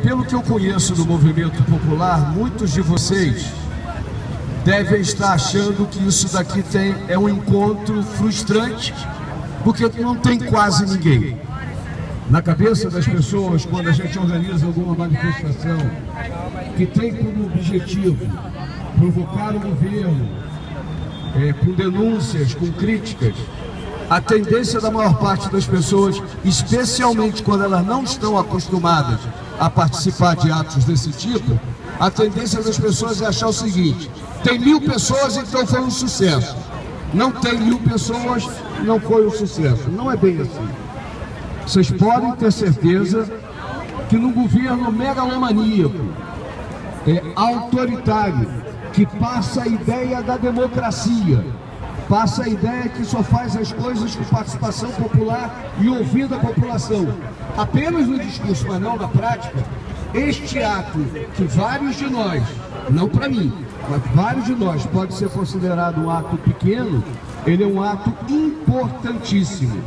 Pelo que eu conheço do movimento popular, muitos de vocês devem estar achando que isso daqui é um encontro frustrante, porque não tem quase ninguém. Na cabeça das pessoas, quando a gente organiza alguma manifestação que tem como objetivo provocar o governo, com denúncias, com críticas, a tendência da maior parte das pessoas, especialmente quando elas não estão acostumadas a participar de atos desse tipo, a tendência das pessoas é achar o seguinte: tem 1000 pessoas, então foi um sucesso. Não tem 1000 pessoas, não foi um sucesso. Não é bem assim. Vocês podem ter certeza que num governo megalomaníaco, autoritário, que passa a ideia da democracia, passa a ideia que só faz as coisas com participação popular e ouvindo a população, apenas no discurso, mas não na prática, este ato que vários de nós, não para mim, mas vários de nós, pode ser considerado um ato pequeno, ele é um ato importantíssimo.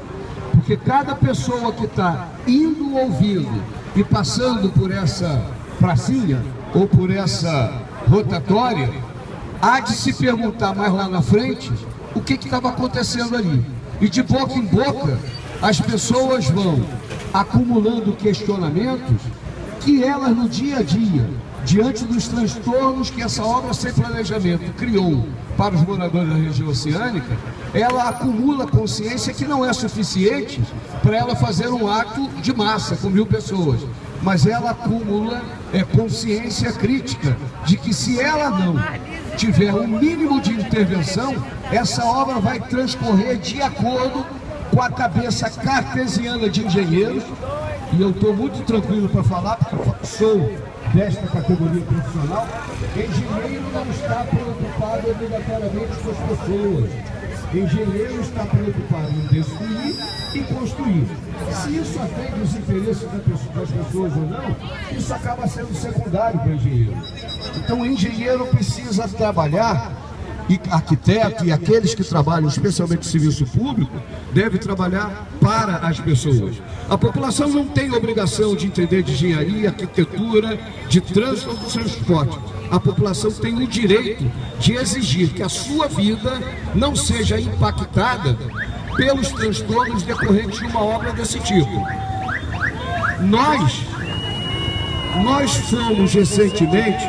Porque cada pessoa que está indo ouvindo e passando por essa pracinha ou por essa rotatória, há de se perguntar mais lá na frente o que estava acontecendo ali. E de boca em boca, as pessoas vão acumulando questionamentos que elas no dia a dia, diante dos transtornos que essa obra sem planejamento criou para os moradores da região oceânica, ela acumula consciência que não é suficiente para ela fazer um ato de massa com 1000 pessoas, mas ela acumula consciência crítica de que se ela não tiver um mínimo de intervenção, essa obra vai transcorrer de acordo com a cabeça cartesiana de engenheiros. E eu estou muito tranquilo para falar, porque sou desta categoria profissional. Engenheiro não está preocupado obrigatoriamente com as pessoas. Engenheiro está preocupado em destruir e construir. Se isso atende os interesses das pessoas ou não, isso acaba sendo secundário para o engenheiro. Então o engenheiro precisa trabalhar, e arquiteto e aqueles que trabalham especialmente no serviço público, devem trabalhar para as pessoas. A população não tem obrigação de entender de engenharia, arquitetura, de trânsito ou de transporte. A população tem o direito de exigir que a sua vida não seja impactada pelos transtornos decorrentes de uma obra desse tipo. Nós fomos recentemente,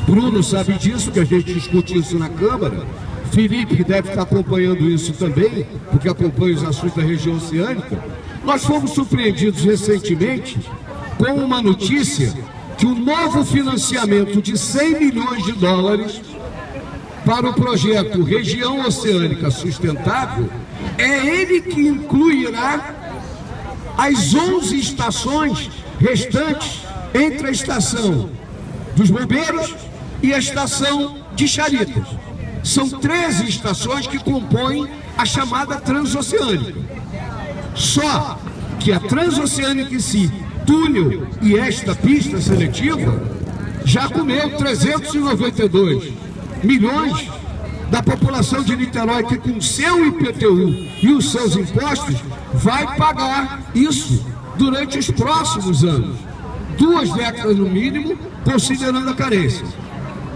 Bruno sabe disso, que a gente discute isso na Câmara, Felipe, que deve estar acompanhando isso também, porque acompanha os assuntos da região oceânica. Nós fomos surpreendidos recentemente com uma notícia que o novo financiamento de 100 milhões de dólares para o projeto Região Oceânica Sustentável é ele que incluirá as 11 estações restantes entre a estação dos Bombeiros e a estação de Charitas. São 13 estações que compõem a chamada Transoceânica. Só que a Transoceânica em si, túnel e esta pista seletiva, já comeu 392 milhões da população de Niterói, que com seu IPTU e os seus impostos vai pagar isso durante os próximos anos. 2 décadas no mínimo, considerando a carência.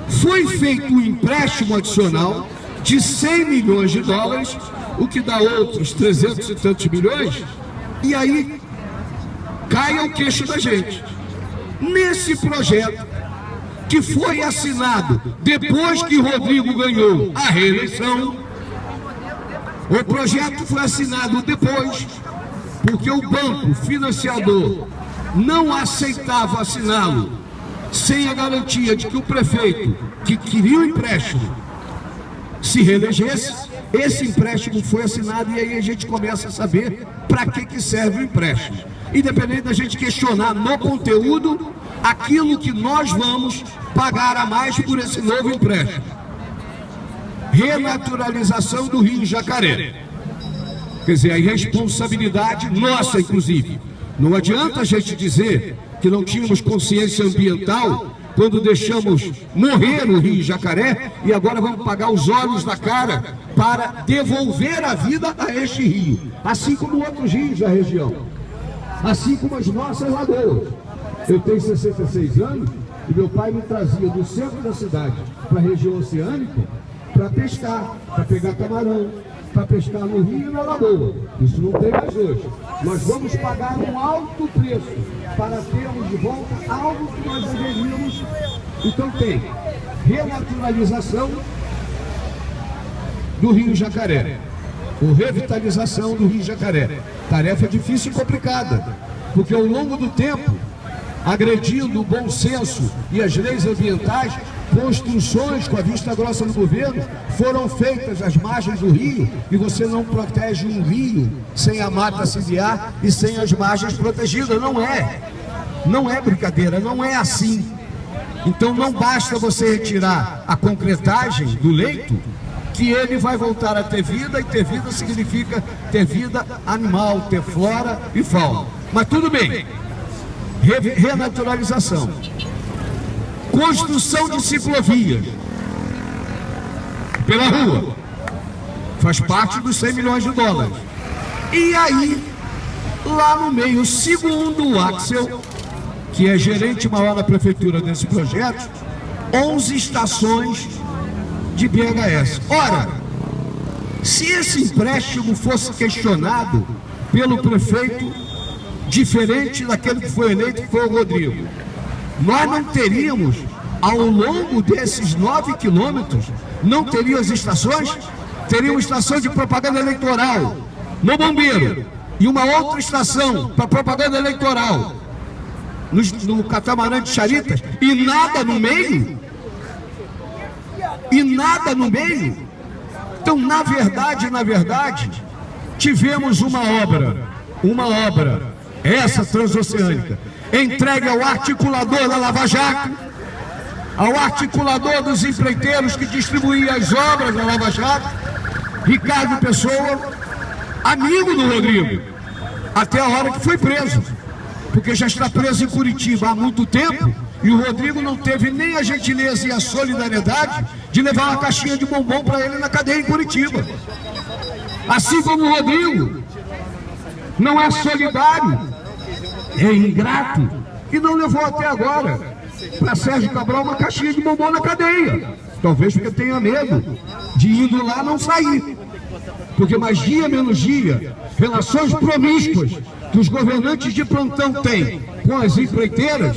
Foi feito um empréstimo adicional de 100 milhões de dólares, o que dá outros 300 e tantos milhões, e aí cai ao queixo da gente. Nesse projeto, que foi assinado depois que Rodrigo ganhou a reeleição, o projeto foi assinado depois, porque o banco financiador não aceitava assiná-lo sem a garantia de que o prefeito que queria o empréstimo se reelegesse. Esse empréstimo foi assinado e aí a gente começa a saber para que serve o empréstimo. Independente da gente questionar no conteúdo aquilo que nós vamos pagar a mais por esse novo empréstimo. Renaturalização do Rio Jacaré. Quer dizer, a irresponsabilidade nossa, inclusive. Não adianta a gente dizer que não tínhamos consciência ambiental quando deixamos morrer o Rio Jacaré e agora vamos pagar os olhos da cara para devolver a vida a este rio, assim como outros rios da região. assim como as nossas lagoas. Eu tenho 66 anos e meu pai me trazia do centro da cidade para a região oceânica para pescar, para pegar camarão, para pescar no rio e na lagoa. Isso não tem mais hoje. Nós vamos pagar um alto preço para termos de volta algo que nós deveríamos. Então tem renaturalização do Rio Jacaré, ou revitalização do Rio Jacaré. Tarefa difícil e complicada, porque ao longo do tempo, agredindo o bom senso e as leis ambientais, construções com a vista grossa do governo foram feitas às margens do rio, e você não protege um rio sem a mata ciliar e sem as margens protegidas. Não é brincadeira, não é assim. Então não basta você retirar a concretagem do leito, que ele vai voltar a ter vida, e ter vida significa ter vida animal, ter flora e fauna. Mas tudo bem. Renaturalização, construção de ciclovias pela rua, faz parte dos 100 milhões de dólares. E aí, lá no meio, segundo o Axel, que é gerente maior da prefeitura desse projeto, 11 estações de BHS. Ora, se esse empréstimo fosse questionado pelo prefeito, diferente daquele que foi eleito, que foi o Rodrigo, nós não teríamos, ao longo desses 9 quilômetros, não teríamos as estações? Teríamos estação de propaganda eleitoral no Bombeiro, e uma outra estação para propaganda eleitoral no catamarã de Charitas, e nada no meio? E nada no meio? Então, na verdade, tivemos uma obra, essa transoceânica, entregue ao articulador da Lava Jato, ao articulador dos empreiteiros que distribuía as obras da Lava Jato, Ricardo Pessoa, amigo do Rodrigo, até a hora que foi preso, porque já está preso em Curitiba há muito tempo, e o Rodrigo não teve nem a gentileza e a solidariedade de levar uma caixinha de bombom para ele na cadeia em Curitiba. Assim como o Rodrigo não é solidário, é ingrato, e não levou até agora para Sérgio Cabral uma caixinha de bombom na cadeia. Talvez porque tenha medo de indo lá não sair. Porque mais dia menos dia, relações promíscuas que os governantes de plantão têm com as empreiteiras,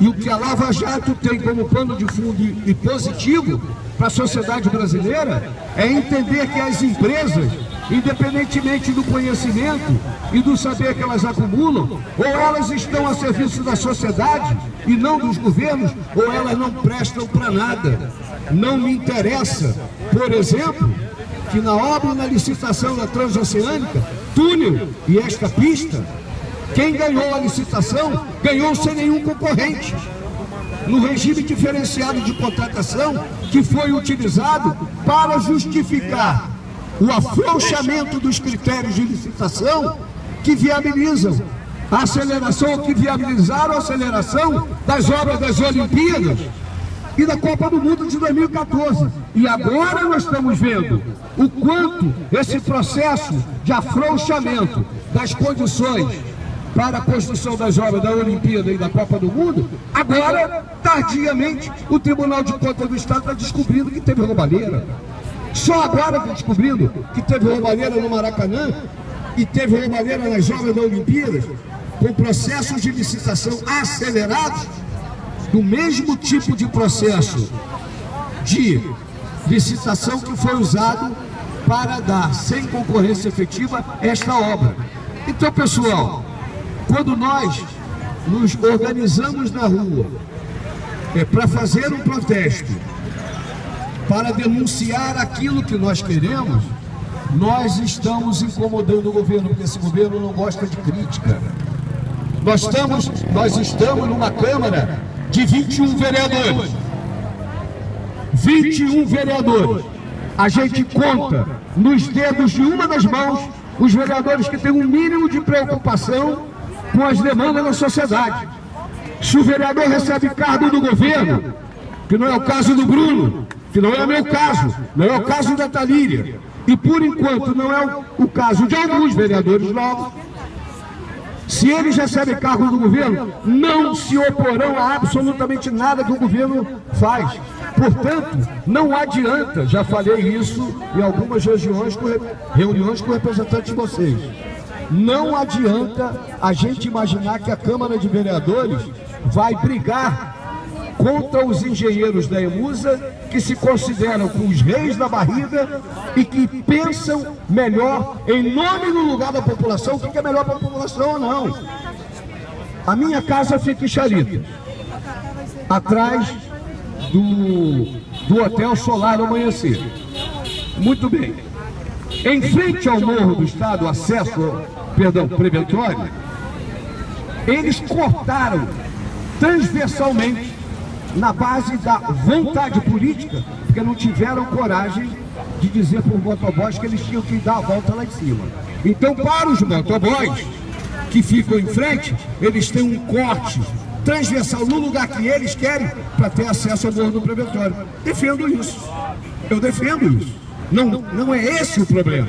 e o que a Lava Jato tem como pano de fundo e positivo para a sociedade brasileira, é entender que as empresas, independentemente do conhecimento e do saber que elas acumulam, ou elas estão a serviço da sociedade e não dos governos, ou elas não prestam para nada. Não me interessa, por exemplo, que na obra, na licitação da Transoceânica, túnel e esta pista, quem ganhou a licitação ganhou sem nenhum concorrente, no regime diferenciado de contratação que foi utilizado para justificar o afrouxamento dos critérios de licitação que viabilizam a aceleração, ou que viabilizaram a aceleração das obras das Olimpíadas e da Copa do Mundo de 2014. E agora nós estamos vendo o quanto esse processo de afrouxamento das condições para a construção das obras da Olimpíada e da Copa do Mundo, agora, tardiamente, o Tribunal de Contas do Estado está descobrindo que teve roubalheira. Só agora está descobrindo que teve roubalheira no Maracanã e teve roubalheira nas obras da Olimpíadas, com processos de licitação acelerados, do mesmo tipo de processo de licitação que foi usado para dar, sem concorrência efetiva, esta obra. Então, pessoal, quando nós nos organizamos na rua para fazer um protesto, para denunciar aquilo que nós queremos, nós estamos incomodando o governo, porque esse governo não gosta de crítica. Nós estamos numa Câmara de 21 vereadores. 21 vereadores. A gente conta nos dedos de uma das mãos os vereadores que têm um mínimo de preocupação com as demandas da sociedade. Se o vereador recebe cargo do governo, que não é o caso do Bruno, que não é o meu caso, não é o caso da Talíria, e por enquanto não é o caso de alguns vereadores novos, Se eles recebem cargo do governo, não se oporão a absolutamente nada que o governo faz. Portanto, não adianta, já falei isso em algumas reuniões com representantes de vocês, não adianta a gente imaginar que a Câmara de Vereadores vai brigar contra os engenheiros da EMUSA, que se consideram com os reis da barriga e que pensam melhor em nome e no lugar da população, o que é melhor para a população ou não. A minha casa fica em Charito, atrás do Hotel Solar Amanhecer. Muito bem. Em frente ao Morro do Estado, Preventório, eles cortaram transversalmente, na base da vontade política, porque não tiveram coragem de dizer para os motoboys que eles tinham que dar a volta lá em cima. Então, para os motoboys que ficam em frente, eles têm um corte transversal no lugar que eles querem para ter acesso ao Morro do Preventório. Defendo isso. Eu defendo isso. Não é esse o problema.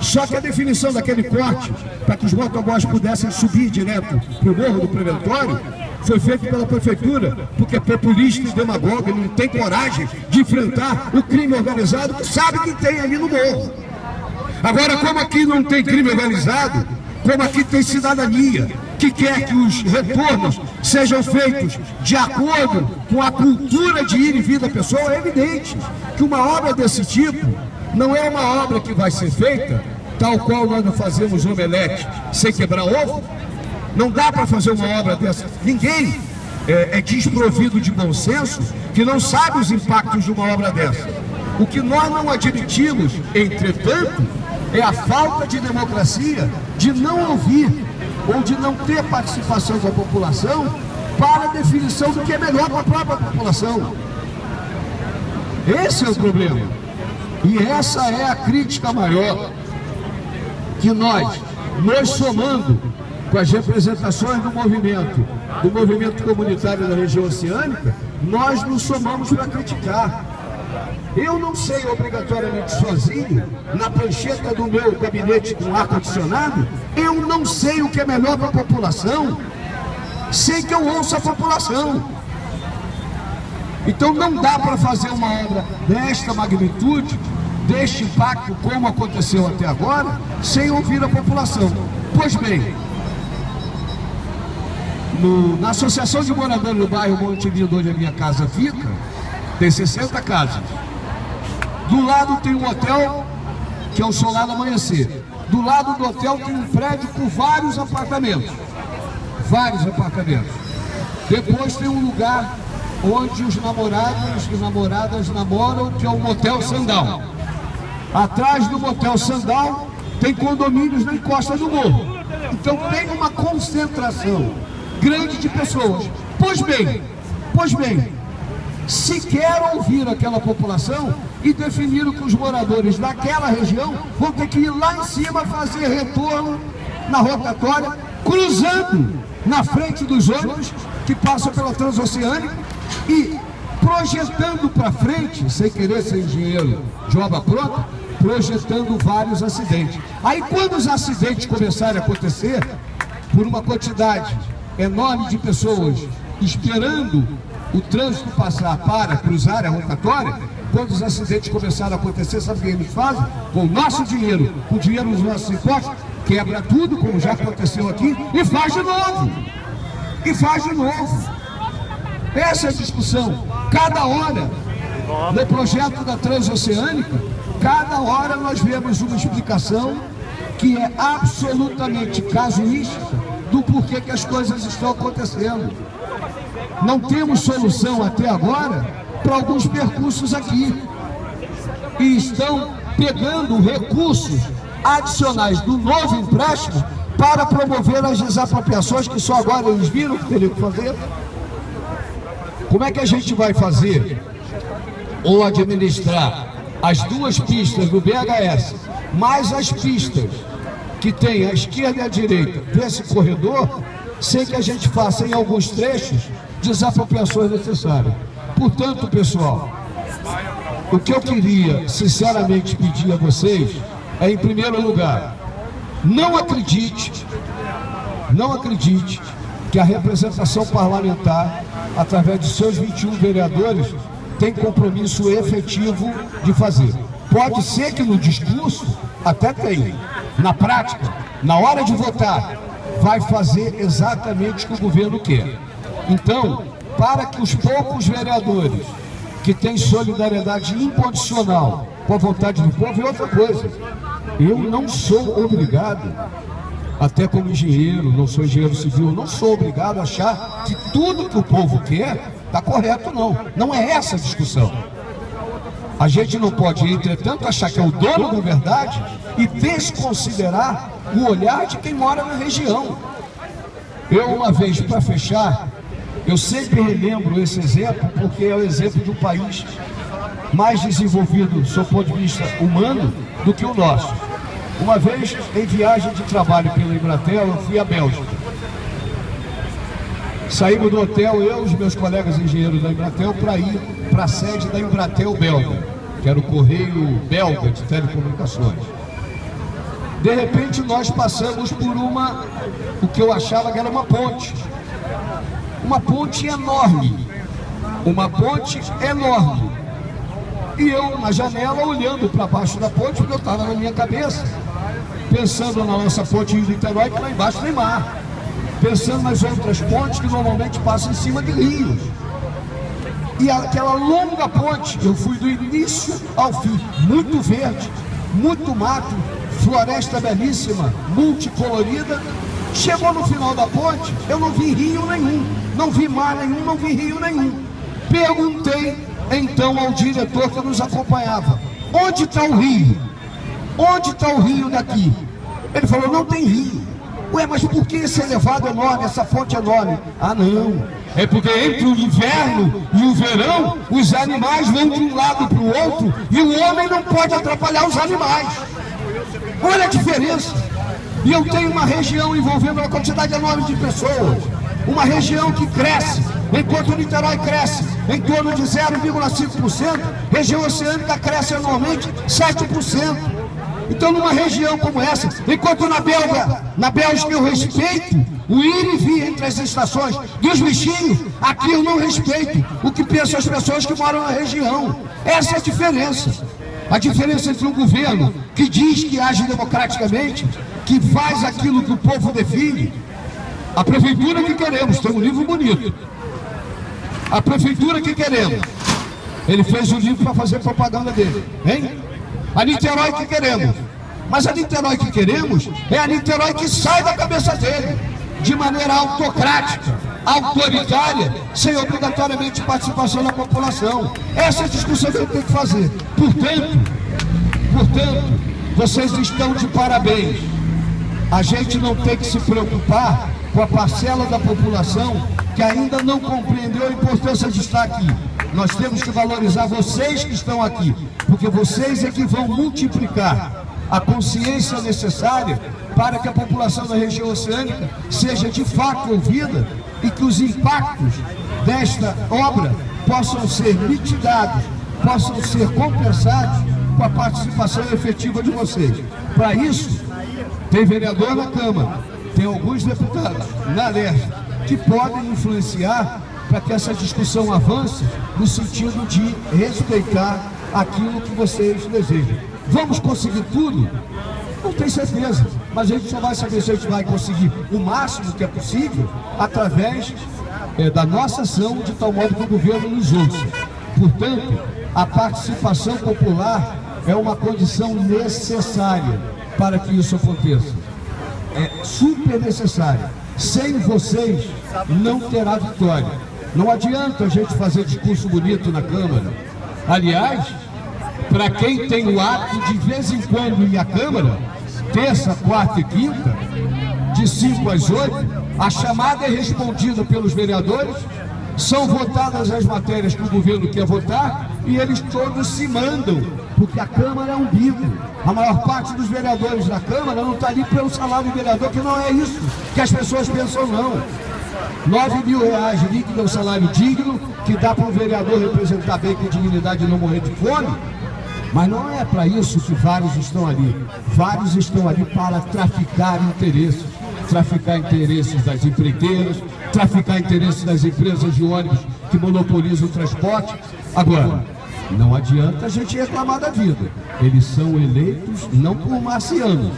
Só que a definição daquele corte, para que os motoboys pudessem subir direto para o Morro do Preventório, foi feito pela prefeitura, porque é populista e demagogo, não tem coragem de enfrentar o crime organizado, que sabe que tem ali no morro. Agora, como aqui não tem crime organizado, como aqui tem cidadania, que quer que os retornos sejam feitos de acordo com a cultura de ir e vir da pessoa, é evidente que uma obra desse tipo não é uma obra que vai ser feita tal qual nós não fazemos omelete sem quebrar ovo. Não dá para fazer uma obra dessa. Ninguém é desprovido de bom senso que não sabe os impactos de uma obra dessa. O que nós não admitimos, entretanto, é a falta de democracia, de não ouvir ou de não ter participação da população para a definição do que é melhor para a própria população. Esse é o problema. E essa é a crítica maior que nós somando com as representações do movimento comunitário da região oceânica, nós nos somamos para criticar. Eu não sei obrigatoriamente sozinho, na prancheta do meu gabinete com ar-condicionado, eu não sei o que é melhor para a população, sei que eu ouço a população. Então não dá para fazer uma obra desta magnitude, deste impacto, como aconteceu até agora, sem ouvir a população. Pois bem, na Associação de Moradores do bairro Monte Lindo, onde a minha casa fica, tem 60 casas. Do lado tem um hotel, que é o Solar Amanhecer. Do lado do hotel tem um prédio com vários apartamentos. Depois tem um lugar onde os namorados e namoradas namoram, que é o Motel Sandal. Atrás do Motel Sandal tem condomínios na encosta do morro. Então tem uma concentração grande de pessoas. Pois bem, se quer ouvir aquela população e definir o que os moradores daquela região vão ter que ir lá em cima fazer retorno na rotatória, cruzando na frente dos ônibus que passam pela Transoceânica e projetando para frente, sem querer ser engenheiro de obra pronta, projetando vários acidentes. Aí quando os acidentes começarem a acontecer, por uma quantidade enorme de pessoas esperando o trânsito passar para cruzar a rotatória, quando os acidentes começarem a acontecer, sabe o que eles fazem? Com o nosso dinheiro, com o dinheiro dos nossos impostos, quebra tudo, como já aconteceu aqui, e faz de novo. Essa é a discussão. Cada hora, no projeto da Transoceânica, cada hora nós vemos uma explicação que é absolutamente casuística do porquê que as coisas estão acontecendo. Não temos solução até agora para alguns percursos aqui. E estão pegando recursos adicionais do novo empréstimo para promover as desapropriações que só agora eles viram que teriam que fazer. Como é que a gente vai fazer ou administrar as duas pistas do BHS, mais as pistas que tem à esquerda e à direita desse corredor, sem que a gente faça em alguns trechos desapropriações necessárias? Portanto, pessoal, o que eu queria sinceramente pedir a vocês é, em primeiro lugar, não acredite não acredite que a representação parlamentar, através de seus 21 vereadores, tem compromisso efetivo de fazer. Pode ser que no discurso até tenha, na prática, na hora de votar, vai fazer exatamente o que o governo quer. Então, para que os poucos vereadores que têm solidariedade incondicional com a vontade do povo, e outra coisa, eu não sou obrigado, até como engenheiro, não sou engenheiro civil, não sou obrigado a achar que tudo que o povo quer está correto, não. Não é essa a discussão. A gente não pode, entretanto, achar que é o dono da verdade e desconsiderar o olhar de quem mora na região. Eu, uma vez, para fechar, eu sempre relembro esse exemplo porque é o exemplo de um país mais desenvolvido, do ponto de vista humano, do que o nosso. Uma vez, em viagem de trabalho pela Embratel, eu fui à Bélgica. Saímos do hotel, eu e os meus colegas engenheiros da Embratel, para ir para a sede da Embratel belga, que era o Correio Belga de Telecomunicações. De repente, nós passamos por o que eu achava que era uma ponte. Uma ponte enorme. Uma ponte enorme. E eu, na janela, olhando para baixo da ponte, porque eu estava na minha cabeça, pensando na nossa ponte de Niterói, que lá embaixo tem mar. Pensando nas outras pontes que normalmente passam em cima de rios. E aquela longa ponte, eu fui do início ao fim, muito verde, muito mato, floresta belíssima, multicolorida. Chegou no final da ponte, eu não vi rio nenhum, não vi mar nenhum, não vi rio nenhum. Perguntei então ao diretor que nos acompanhava: onde está o rio? Onde está o rio daqui? Ele falou: não tem rio. Ué, mas por que esse elevado enorme, essa fonte enorme? Ah, não, é porque entre o inverno e o verão, os animais vão de um lado para o outro e o homem não pode atrapalhar os animais. Olha a diferença. E eu tenho uma região envolvendo uma quantidade enorme de pessoas, uma região que cresce, enquanto o Niterói cresce em torno de 0,5%, região oceânica cresce anualmente 7%. Então, numa região como essa, enquanto na Bélgica eu respeito o ir e vir entre as estações dos bichinhos, aqui eu não respeito o que pensam as pessoas que moram na região. Essa é a diferença. A diferença entre um governo que diz que age democraticamente, que faz aquilo que o povo define. A prefeitura que queremos, tem um livro bonito. A prefeitura que queremos. Ele fez um livro para fazer propaganda dele, hein? A Niterói que queremos. Mas a Niterói que queremos é a Niterói que sai da cabeça dele, de maneira autocrática, autoritária, sem obrigatoriamente participação da população. Essa é a discussão que eu tenho que fazer. Portanto, vocês estão de parabéns. A gente não tem que se preocupar com a parcela da população que ainda não compreendeu a importância de estar aqui. Nós temos que valorizar vocês que estão aqui, porque vocês é que vão multiplicar a consciência necessária para que a população da região oceânica seja de fato ouvida e que os impactos desta obra possam ser mitigados, possam ser compensados com a participação efetiva de vocês. Para isso, tem vereador na Câmara, tem alguns deputados na LERJ que podem influenciar para que essa discussão avance no sentido de respeitar aquilo que vocês desejam. Vamos conseguir tudo? Não tenho certeza, mas a gente só vai saber se a gente vai conseguir o máximo que é possível através da nossa ação, de tal modo que o governo nos ouça. Portanto, a participação popular é uma condição necessária para que isso aconteça. É super necessária. Sem vocês não terá vitória. Não adianta a gente fazer discurso bonito na Câmara. Aliás, para quem tem o hábito de vez em quando ir à Câmara, terça, quarta e quinta, de 5 às 8, a chamada é respondida pelos vereadores, são votadas as matérias que o governo quer votar e eles todos se mandam, porque a Câmara é um bico. A maior parte dos vereadores da Câmara não está ali pelo salário do vereador, que não é isso que as pessoas pensam, não. R$9.000 líquido é um salário digno, que dá para o vereador representar bem com dignidade e não morrer de fome. Mas não é para isso que vários estão ali. Vários estão ali para traficar interesses. traficar interesses das empreiteiras, traficar interesses das empresas de ônibus que monopolizam o transporte. Agora, não adianta a gente reclamar da vida. Eles são eleitos não por marcianos,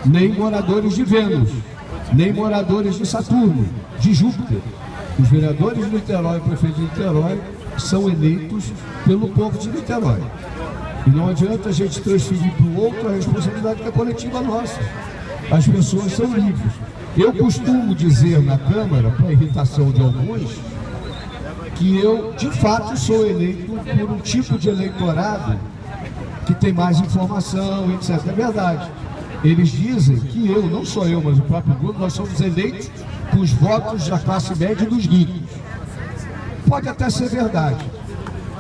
nem moradores de Vênus, nem moradores de Saturno, de Júpiter. Os vereadores de Niterói, o prefeito de Niterói, são eleitos pelo povo de Niterói. E não adianta a gente transferir para o outro a responsabilidade que é coletiva nossa. As pessoas são livres. Eu costumo dizer na Câmara, para irritação de alguns, que eu, de fato, sou eleito por um tipo de eleitorado que tem mais informação, etc. É verdade. Eles dizem que eu, não sou eu, mas o próprio grupo, nós somos eleitos com os votos da classe média e dos ricos. Pode até ser verdade,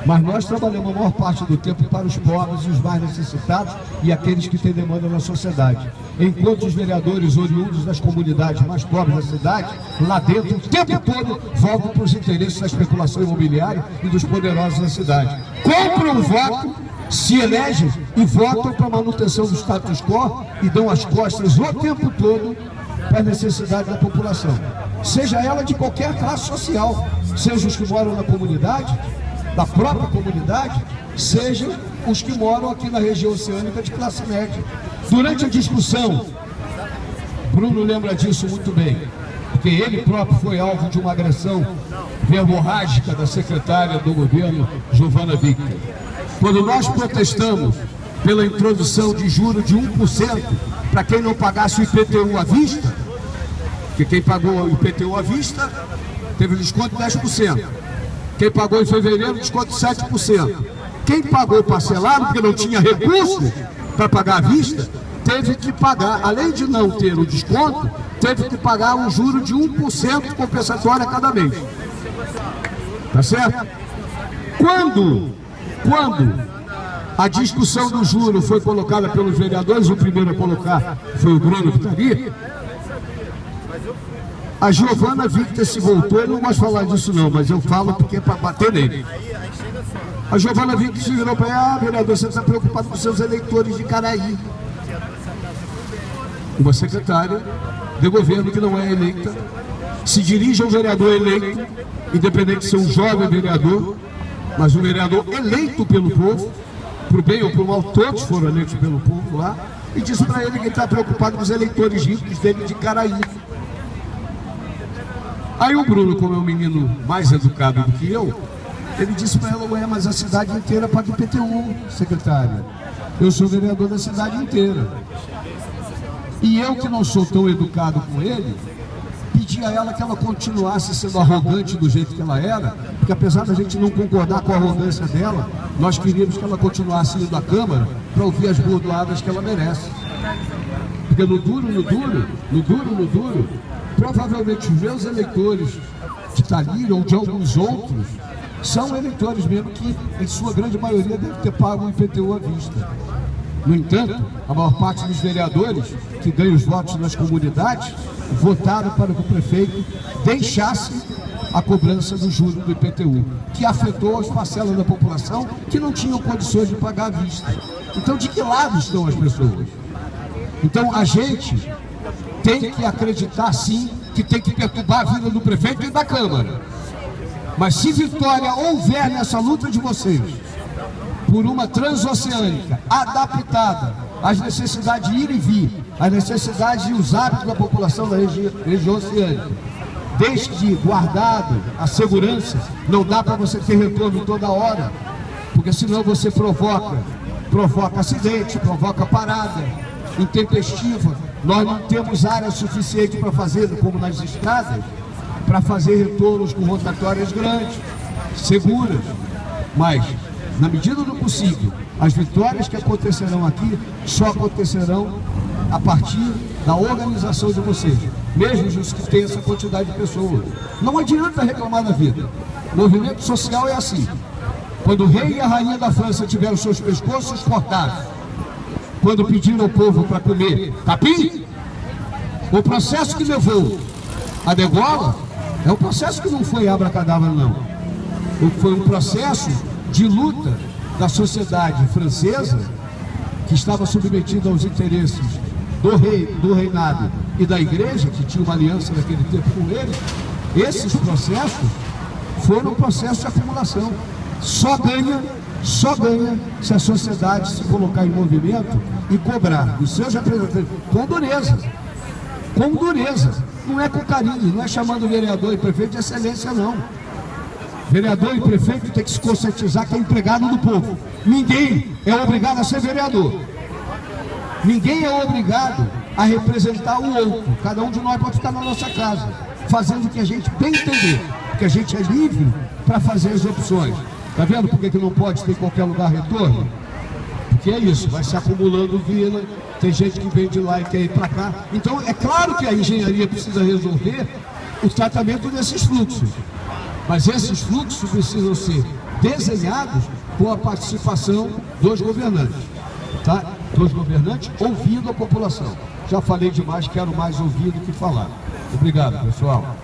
mas nós trabalhamos a maior parte do tempo para os pobres e os mais necessitados e aqueles que têm demanda na sociedade. Enquanto os vereadores oriundos das comunidades mais pobres da cidade, lá dentro, o tempo todo, voltam para os interesses da especulação imobiliária e dos poderosos da cidade. Compram o voto, se elegem e votam para a manutenção do status quo e dão as costas o tempo todo para a necessidade da população. Seja ela de qualquer classe social, seja os que moram na comunidade, da própria comunidade, sejam os que moram aqui na região oceânica de classe média. Durante a discussão, Bruno lembra disso muito bem, porque ele próprio foi alvo de uma agressão verborrágica da secretária do governo, Giovana Victor. Quando nós protestamos pela introdução de juros de 1% para quem não pagasse o IPTU à vista, porque quem pagou o IPTU à vista teve desconto de 10%. Quem pagou em fevereiro, desconto de 7%. Quem pagou parcelado, porque não tinha recurso para pagar à vista, teve que pagar, além de não ter o desconto, teve que pagar um juro de 1% compensatório a cada mês. Tá certo? Quando a discussão do juro foi colocada pelos vereadores, o primeiro a colocar foi o Bruno Vitali, a Giovana Victor se voltou, eu não gosto de falar disso não, mas eu falo porque é para bater nele. A Giovana Victor se virou para vereador, você está preocupado com seus eleitores de Caraí. Uma secretária de governo que não é eleita, se dirige ao vereador eleito, independente de ser um jovem vereador, mas um vereador eleito pelo povo, para o bem ou para o mal, todos foram eleitos pelo povo lá, e disse para ele que ele está preocupado com os eleitores ricos dele de Caraí. Aí o Bruno, como é um menino mais educado do que eu, ele disse para ela, ué, mas a cidade inteira paga IPTU, secretária. Eu sou vereador da cidade inteira. E eu, que não sou tão educado com ele, pedi a ela que ela continuasse sendo arrogante do jeito que ela era, porque apesar da gente não concordar com a arrogância dela, nós queríamos que ela continuasse indo à Câmara para ouvir as bordoadas que ela merece. Porque no duro, provavelmente os meus eleitores de Thalíria ou de alguns outros são eleitores mesmo que, em sua grande maioria, devem ter pago o IPTU à vista. No entanto, a maior parte dos vereadores que ganham os votos nas comunidades votaram para que o prefeito deixasse a cobrança do juro do IPTU, que afetou as parcelas da população que não tinham condições de pagar à vista. Então, de que lado estão as pessoas? Então, a gente tem que acreditar, sim, que tem que perturbar a vida do prefeito e da Câmara. Mas se vitória houver nessa luta de vocês, por uma transoceânica adaptada às necessidades de ir e vir, às necessidades e os hábitos da população da região oceânica, desde guardado a segurança, não dá para você ter retorno toda hora, porque senão você provoca acidente, provoca parada intempestiva. Nós não temos área suficiente para fazer, como nas estradas, para fazer retornos com rotatórias grandes, seguras, mas na medida do possível, as vitórias que acontecerão aqui só acontecerão a partir da organização de vocês, mesmo os que têm essa quantidade de pessoas. Não adianta reclamar da vida. O movimento social é assim. Quando o rei e a rainha da França tiveram seus pescoços cortados, quando pediram ao povo para comer capim, o processo que levou a degola é um processo que não foi abracadabra, não. Foi um processo de luta da sociedade francesa, que estava submetida aos interesses do reinado e da igreja, que tinha uma aliança naquele tempo com ele, esses processos foram processos de acumulação. Só ganha se a sociedade se colocar em movimento e cobrar dos seus representantes com dureza. Com dureza. Não é com carinho, não é chamando o vereador e prefeito de excelência, não. Vereador e prefeito tem que se conscientizar que é empregado do povo. Ninguém é obrigado a ser vereador. Ninguém é obrigado a representar o outro. Cada um de nós pode ficar na nossa casa, fazendo o que a gente bem entender, porque a gente é livre para fazer as opções. Tá vendo por que não pode ter em qualquer lugar retorno? Porque é isso, vai se acumulando vila, tem gente que vem de lá e quer ir para cá. Então é claro que a engenharia precisa resolver o tratamento desses fluxos, mas esses fluxos precisam ser desenhados com a participação dos governantes, tá? Dos governantes ouvindo a população. Já falei demais, quero mais ouvir do que falar. Obrigado, pessoal.